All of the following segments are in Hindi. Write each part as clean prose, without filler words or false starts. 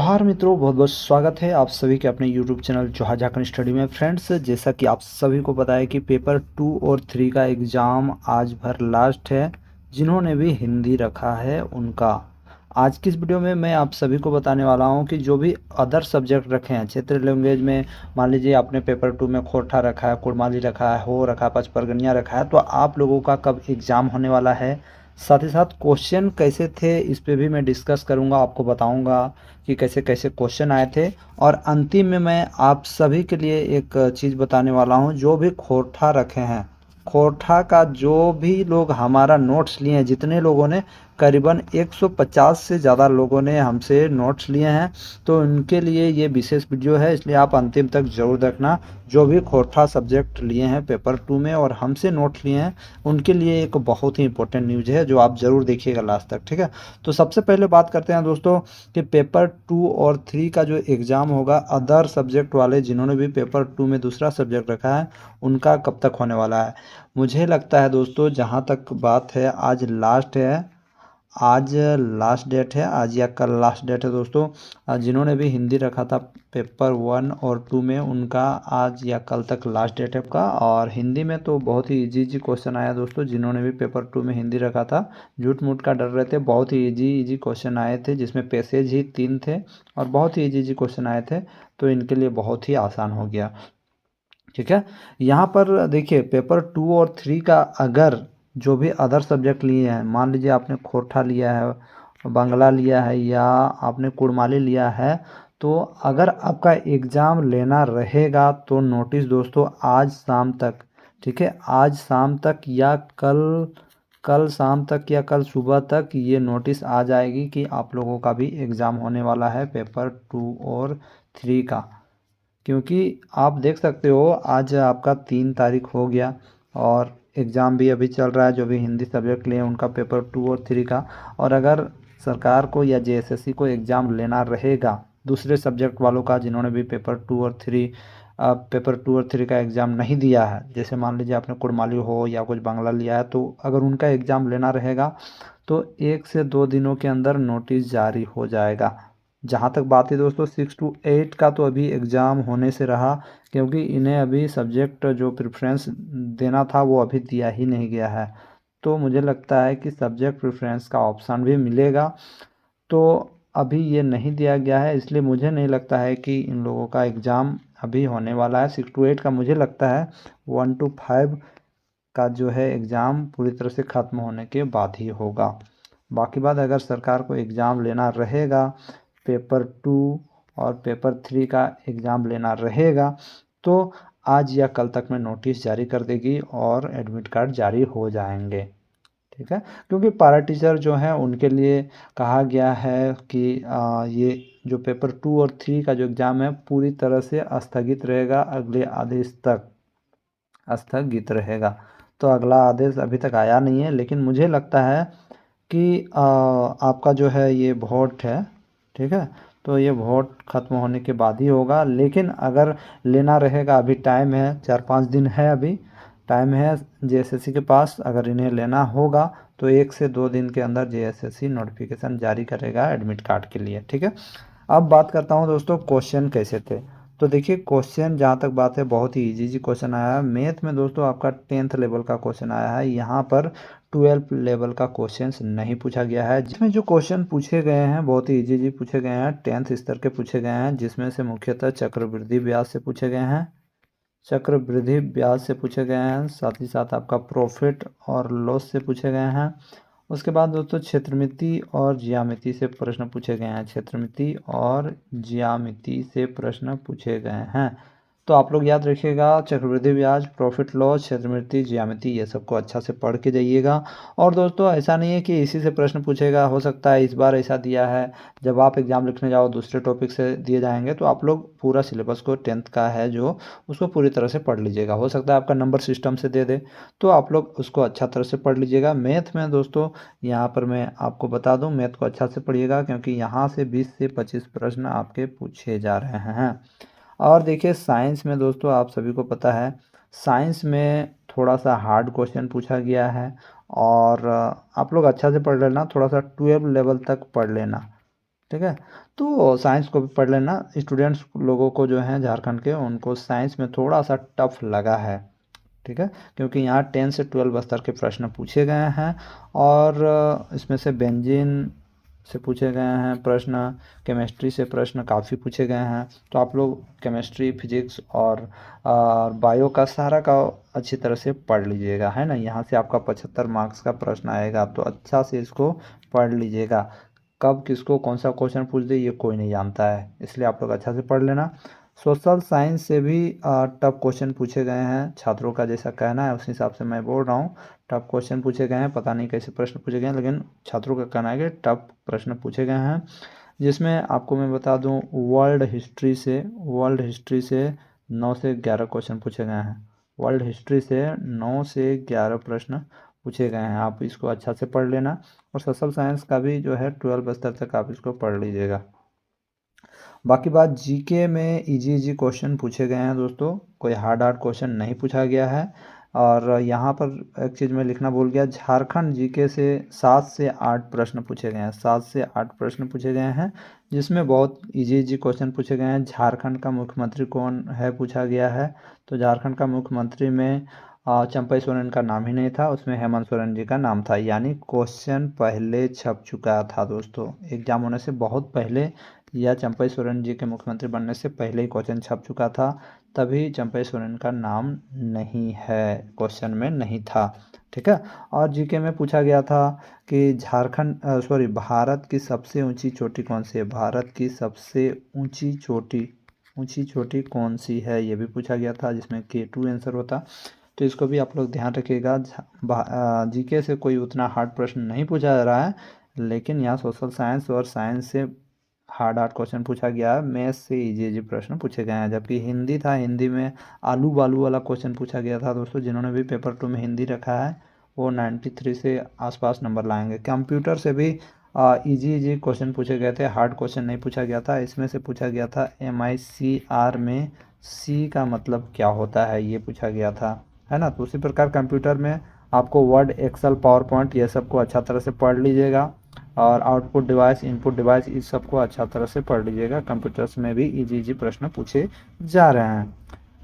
जोहार मित्रों, बहुत बहुत स्वागत है आप सभी के अपने YouTube चैनल जोहार झारखंड स्टडी में। फ्रेंड्स, जैसा कि आप सभी को पता है कि पेपर 2 और 3 का एग्ज़ाम आज भर लास्ट है। जिन्होंने भी हिंदी रखा है उनका आज की इस वीडियो में मैं आप सभी को बताने वाला हूं कि जो भी अदर सब्जेक्ट रखे हैं क्षेत्रीय लैंग्वेज में, मान लीजिए आपने पेपर 2 में खोरठा रखा है, कुड़माली रखा है, हो रखा है, पचपरगनिया रखा है, तो आप लोगों का कब एग्ज़ाम होने वाला है, साथ ही साथ क्वेश्चन कैसे थे इस पे भी मैं डिस्कस करूंगा, आपको बताऊंगा कि कैसे कैसे क्वेश्चन आए थे। और अंतिम में मैं आप सभी के लिए एक चीज़ बताने वाला हूं, जो भी खोरठा रखे हैं, खोरठा का जो भी लोग हमारा नोट्स लिए हैं, जितने लोगों ने करीबन 150 से ज़्यादा लोगों ने हमसे नोट्स लिए हैं, तो उनके लिए ये विशेष वीडियो है, इसलिए आप अंतिम तक ज़रूर देखना। जो भी खोरठा सब्जेक्ट लिए हैं पेपर 2 में और हमसे नोट्स लिए हैं, उनके लिए एक बहुत ही इंपॉर्टेंट न्यूज़ है जो आप ज़रूर देखिएगा लास्ट तक, ठीक है। तो सबसे पहले बात करते हैं दोस्तों कि पेपर 2 और 3 का जो एग्ज़ाम होगा, अदर सब्जेक्ट वाले जिन्होंने भी पेपर 2 में दूसरा सब्जेक्ट रखा है उनका कब तक होने वाला है। मुझे लगता है दोस्तों, जहाँ तक बात है, आज लास्ट है, आज लास्ट डेट है, आज या कल लास्ट डेट है दोस्तों। जिन्होंने भी हिंदी रखा था पेपर 1 और 2 में, उनका आज या कल तक लास्ट डेट है आपका। और हिंदी में तो बहुत ही इजी क्वेश्चन आया दोस्तों। जिन्होंने भी पेपर 2 में हिंदी रखा था, झूठ मूठ का डर रहे थे, बहुत ही इजी क्वेश्चन आए थे, जिसमें पैसेज ही 3 थे और बहुत ही इजी क्वेश्चन आए थे, तो इनके लिए बहुत ही आसान हो गया, ठीक है। यहाँ पर देखिए, पेपर 2 और 3 का अगर जो भी अदर सब्जेक्ट लिए हैं, मान लीजिए आपने खोरठा लिया है, बांग्ला लिया है या आपने कुड़माली लिया है, तो अगर आपका एग्ज़ाम लेना रहेगा तो नोटिस दोस्तों आज शाम तक, ठीक है, आज शाम तक या कल कल शाम तक या कल सुबह तक ये नोटिस आ जाएगी कि आप लोगों का भी एग्ज़ाम होने वाला है पेपर 2 और 3 का। क्योंकि आप देख सकते हो आज आपका 3 तारीख हो गया और एग्ज़ाम भी अभी चल रहा है। जो भी हिंदी सब्जेक्ट लिए उनका पेपर 2 और 3 का, और अगर सरकार को या जेएसएससी को एग्ज़ाम लेना रहेगा दूसरे सब्जेक्ट वालों का, जिन्होंने भी पेपर 2 और 3 का एग्ज़ाम नहीं दिया है, जैसे मान लीजिए आपने कुड़माली हो या कुछ बांग्ला लिया है, तो अगर उनका एग्ज़ाम लेना रहेगा तो 1 से 2 दिनों के अंदर नोटिस जारी हो जाएगा। जहाँ तक बात है दोस्तों 6 to 8 का, तो अभी एग्ज़ाम होने से रहा, क्योंकि इन्हें अभी सब्जेक्ट जो प्रेफरेंस देना था वो अभी दिया ही नहीं गया है। तो मुझे लगता है कि सब्जेक्ट प्रेफरेंस का ऑप्शन भी मिलेगा, तो अभी ये नहीं दिया गया है, इसलिए मुझे नहीं लगता है कि इन लोगों का एग्ज़ाम अभी होने वाला है। 6 to 8 का मुझे लगता है 1 to 5 का जो है एग्ज़ाम पूरी तरह से ख़त्म होने के बाद ही होगा। बाकी बात, अगर सरकार को एग्ज़ाम लेना रहेगा, पेपर 2 और पेपर 3 का एग्ज़ाम लेना रहेगा, तो आज या कल तक में नोटिस जारी कर देगी और एडमिट कार्ड जारी हो जाएंगे, ठीक है। क्योंकि पारा टीचर जो हैं उनके लिए कहा गया है कि ये जो पेपर 2 और 3 का जो एग्ज़ाम है पूरी तरह से स्थगित रहेगा, अगले आदेश तक स्थगित रहेगा। तो अगला आदेश अभी तक आया नहीं है, लेकिन मुझे लगता है कि आपका जो है ये वोट है, ठीक है, तो ये वोट ख़त्म होने के बाद ही होगा। लेकिन अगर लेना रहेगा, अभी टाइम है, 4-5 दिन है, अभी टाइम है जेएसएससी के पास। अगर इन्हें लेना होगा तो 1 से 2 दिन के अंदर जेएसएससी नोटिफिकेशन जारी करेगा एडमिट कार्ड के लिए, ठीक है। अब बात करता हूँ दोस्तों क्वेश्चन कैसे थे। तो देखिए, क्वेश्चन जहाँ तक बात है बहुत ही इजी क्वेश्चन आया है। मैथ में दोस्तों आपका 10th लेवल का क्वेश्चन आया है, यहाँ पर 12 लेवल का क्वेश्चन नहीं पूछा गया है। जिसमें जो क्वेश्चन पूछे गए हैं बहुत ही इजी पूछे गए हैं, 10th स्तर के पूछे गए हैं, जिसमें से मुख्यतः चक्रवृद्धि ब्याज से पूछे गए हैं, चक्रवृद्धि ब्याज से पूछे गए हैं, साथ ही साथ आपका प्रॉफिट और लॉस से पूछे गए हैं। उसके बाद दोस्तों क्षेत्रमिति और ज्यामिति से प्रश्न पूछे गए हैं, क्षेत्रमिति और ज्यामिति से प्रश्न पूछे गए हैं। तो आप लोग याद रखिएगा, चक्रवृद्धि ब्याज, प्रॉफिट लॉस, क्षेत्रमिति, ज्यामिति, ये सबको अच्छा से पढ़ के जाइएगा। और दोस्तों ऐसा नहीं है कि इसी से प्रश्न पूछेगा, हो सकता है इस बार ऐसा दिया है, जब आप एग्ज़ाम लिखने जाओ दूसरे टॉपिक से दिए जाएंगे, तो आप लोग पूरा सिलेबस को 10th का है जो, उसको पूरी तरह से पढ़ लीजिएगा। हो सकता है आपका नंबर सिस्टम से दे दे, तो आप लोग उसको अच्छा तरह से पढ़ लीजिएगा। मैथ में दोस्तों यहाँ पर मैं आपको बता दूं, मैथ को अच्छा से पढ़िएगा, क्योंकि यहाँ से 20 से 25 प्रश्न आपके पूछे जा रहे हैं। और देखिए साइंस में दोस्तों आप सभी को पता है, साइंस में थोड़ा सा हार्ड क्वेश्चन पूछा गया है, और आप लोग अच्छा से पढ़ लेना, थोड़ा सा 12 लेवल तक पढ़ लेना, ठीक है। तो साइंस को भी पढ़ लेना। स्टूडेंट्स लोगों को जो है झारखंड के, उनको साइंस में थोड़ा सा टफ लगा है, ठीक है, क्योंकि यहाँ 10 से 12 स्तर के प्रश्न पूछे गए हैं और इसमें से बेंजीन से पूछे गए हैं प्रश्न, केमिस्ट्री से प्रश्न काफ़ी पूछे गए हैं। तो आप लोग केमिस्ट्री, फिजिक्स और बायो का सारा का अच्छी तरह से पढ़ लीजिएगा, है ना। यहाँ से आपका 75 मार्क्स का प्रश्न आएगा, तो अच्छा से इसको पढ़ लीजिएगा। कब किसको कौन सा क्वेश्चन पूछ दे ये कोई नहीं जानता है, इसलिए आप लोग अच्छा से पढ़ लेना। सोशल साइंस से भी टफ क्वेश्चन पूछे गए हैं, छात्रों का जैसा कहना है उस हिसाब से मैं बोल रहा हूँ। टफ क्वेश्चन पूछे गए हैं, पता नहीं कैसे प्रश्न पूछे गए हैं, लेकिन छात्रों का कहना है कि टफ प्रश्न पूछे गए हैं। जिसमें आपको मैं बता दूं, वर्ल्ड हिस्ट्री से 9 से 11 क्वेश्चन पूछे गए हैं। वर्ल्ड हिस्ट्री से 9 से 11 प्रश्न पूछे गए हैं, आप इसको अच्छा से पढ़ लेना। और सोशल साइंस का भी जो है 12 स्तर तक आप इसको पढ़ लीजिएगा। बाकी बात, जीके में इजी इजी क्वेश्चन पूछे गए हैं दोस्तों, कोई हार्ड हार्ड क्वेश्चन नहीं पूछा गया है। और यहाँ पर एक चीज़ मैं लिखना भूल गया, झारखंड जीके से 7 से 8 प्रश्न पूछे गए हैं, 7 से 8 प्रश्न पूछे गए हैं, जिसमें बहुत इजी इजी क्वेश्चन पूछे गए हैं। झारखंड का मुख्यमंत्री कौन है पूछा गया है, तो झारखंड का मुख्यमंत्री में चंपई सोरेन का नाम ही नहीं था, उसमें हेमंत सोरेन जी का नाम था, यानी क्वेश्चन पहले छप चुका था दोस्तों, एग्जाम होने से बहुत पहले या चंपई सोरेन जी के मुख्यमंत्री बनने से पहले ही क्वेश्चन छप चुका था, तभी चंपई सोरेन का नाम नहीं है, क्वेश्चन में नहीं था, ठीक है। और जीके में पूछा गया था कि भारत की सबसे ऊंची चोटी कौन सी है, भारत की सबसे ऊंची चोटी कौन सी है, ये भी पूछा गया था, जिसमें K2 आंसर होता। तो इसको भी आप लोग ध्यान रखिएगा। जीके से कोई उतना हार्ड प्रश्न नहीं पूछा जा रहा है, लेकिन यहाँ सोशल साइंस और साइंस से हार्ड हार्ड क्वेश्चन पूछा गया है, मैथ्स से इजी इजी प्रश्न पूछे गए हैं। जबकि हिंदी था, हिंदी में आलू बालू वाला क्वेश्चन पूछा गया था दोस्तों। जिन्होंने भी पेपर 2 में हिंदी रखा है वो 93 से आसपास नंबर लाएंगे। कंप्यूटर से भी इजी इजी क्वेश्चन पूछे गए थे, हार्ड क्वेश्चन नहीं पूछा गया था। इसमें से पूछा गया था MICR में सी का मतलब क्या होता है, ये पूछा गया था, है ना। तो उसी प्रकार कंप्यूटर में आपको वर्ड, एक्सेल, पावर पॉइंट ये सब को अच्छा तरह से पढ़ लीजिएगा, और आउटपुट डिवाइस, इनपुट डिवाइस, इस सबको अच्छा तरह से पढ़ लीजिएगा। कंप्यूटर्स में भी इजी इजी प्रश्न पूछे जा रहे हैं।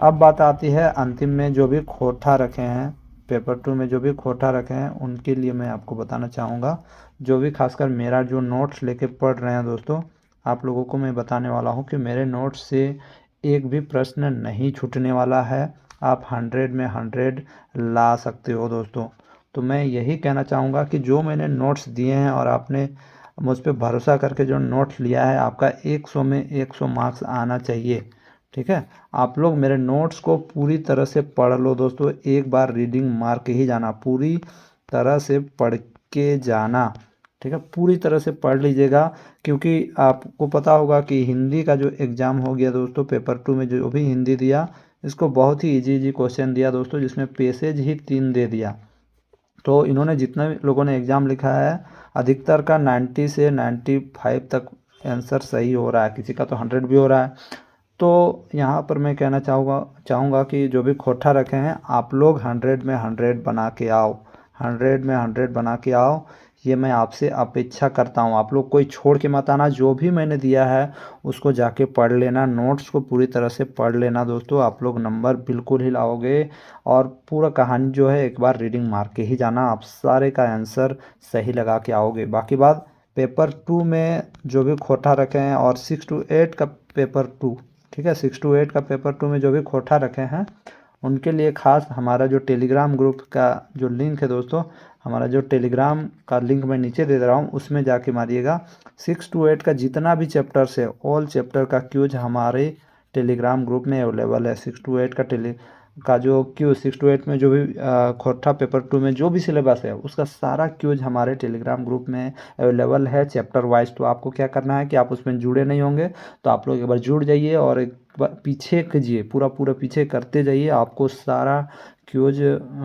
अब बात आती है अंतिम में जो भी खोटा रखे हैं, पेपर 2 में जो भी खोटा रखे हैं, उनके लिए मैं आपको बताना चाहूँगा। जो भी खासकर मेरा जो नोट्स लेके पढ़ रहे हैं दोस्तों, आप लोगों को मैं बताने वाला हूँ कि मेरे नोट्स से एक भी प्रश्न नहीं छूटने वाला है। आप 100 में 100 ला सकते हो दोस्तों। तो मैं यही कहना चाहूँगा कि जो मैंने नोट्स दिए हैं और आपने मुझ पर भरोसा करके जो नोट्स लिया है, आपका 100 में 100 मार्क्स आना चाहिए, ठीक है। आप लोग मेरे नोट्स को पूरी तरह से पढ़ लो दोस्तों, एक बार रीडिंग मार के ही जाना, पूरी तरह से पढ़ के जाना, ठीक है, पूरी तरह से पढ़ लीजिएगा। क्योंकि आपको पता होगा कि हिंदी का जो एग्ज़ाम हो गया दोस्तों, पेपर 2 में जो भी हिंदी दिया, इसको बहुत ही इजी इजी क्वेश्चन दिया दोस्तों, जिसमें पेसेज ही 3 दे दिया। तो इन्होंने जितने लोगों ने एग्ज़ाम लिखा है, अधिकतर का 90 से 95 तक आंसर सही हो रहा है, किसी का तो 100 भी हो रहा है। तो यहाँ पर मैं कहना चाहूँगा कि जो भी खोटा रखे हैं, आप लोग 100 में 100 बना के आओ, 100 में 100 बना के आओ, ये मैं आपसे अपेक्षा करता हूँ। आप लोग कोई छोड़ के मत आना, जो भी मैंने दिया है उसको जाके पढ़ लेना, नोट्स को पूरी तरह से पढ़ लेना दोस्तों, आप लोग नंबर बिल्कुल ही लाओगे। और पूरा कहानी जो है एक बार रीडिंग मार के ही जाना, आप सारे का आंसर सही लगा के आओगे। बाकी बात, पेपर 2 में जो भी खोटा रखे हैं, और 6 to 8 का पेपर 2, ठीक है, 6 to 8 का पेपर 2 में जो भी खोटा रखे हैं, उनके लिए खास हमारा जो टेलीग्राम ग्रुप का जो लिंक है दोस्तों, हमारा जो टेलीग्राम का लिंक मैं नीचे दे रहा हूँ, उसमें जाके मारिएगा। 6 to 8 का जितना भी चैप्टर्स है, ऑल चैप्टर का क्यूज हमारे टेलीग्राम ग्रुप में अवेलेबल है। 6 to 8 का जो क्यूज, 6 to 8 में जो भी खोटा पेपर 2 में जो भी सिलेबस है, उसका सारा क्यूज हमारे टेलीग्राम ग्रुप में अवेलेबल है, चैप्टर वाइज। तो आपको क्या करना है कि आप उसमें जुड़े नहीं होंगे, तो आप लोग एक बार जुड़ जाइए और एक बार पीछे कीजिए, पूरा पीछे करते जाइए, आपको सारा क्यूज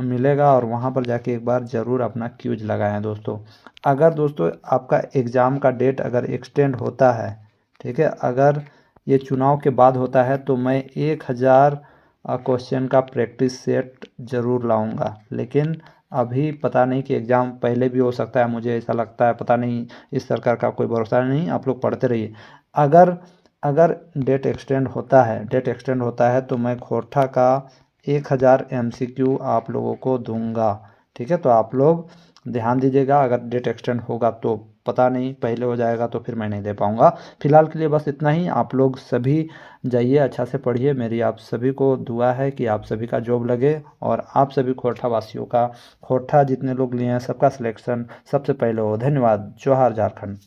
मिलेगा, और वहाँ पर जाके एक बार ज़रूर अपना क्यूज लगाएं दोस्तों। अगर दोस्तों आपका एग्ज़ाम का डेट अगर एक्सटेंड होता है, ठीक है, अगर ये चुनाव के बाद होता है, तो मैं 1000 क्वेश्चन का प्रैक्टिस सेट ज़रूर लाऊंगा। लेकिन अभी पता नहीं कि एग्ज़ाम पहले भी हो सकता है, मुझे ऐसा लगता है, पता नहीं, इस सरकार का कोई भरोसा नहीं। आप लोग पढ़ते रहिए। अगर अगर डेट एक्सटेंड होता है तो मैं खोरठा का 1000 MCQ आप लोगों को दूंगा। ठीक है, तो आप लोग ध्यान दीजिएगा। अगर डेट एक्सटेंड होगा तो पता नहीं, पहले हो जाएगा तो फिर मैं नहीं दे पाऊंगा। फिलहाल के लिए बस इतना ही। आप लोग सभी जाइए, अच्छा से पढ़िए। मेरी आप सभी को दुआ है कि आप सभी का जॉब लगे और आप सभी खोरठा वासियों का, खोरठा जितने लोग लिए हैं सबका सिलेक्शन सबसे पहले हो। धन्यवाद। जोहार झारखंड।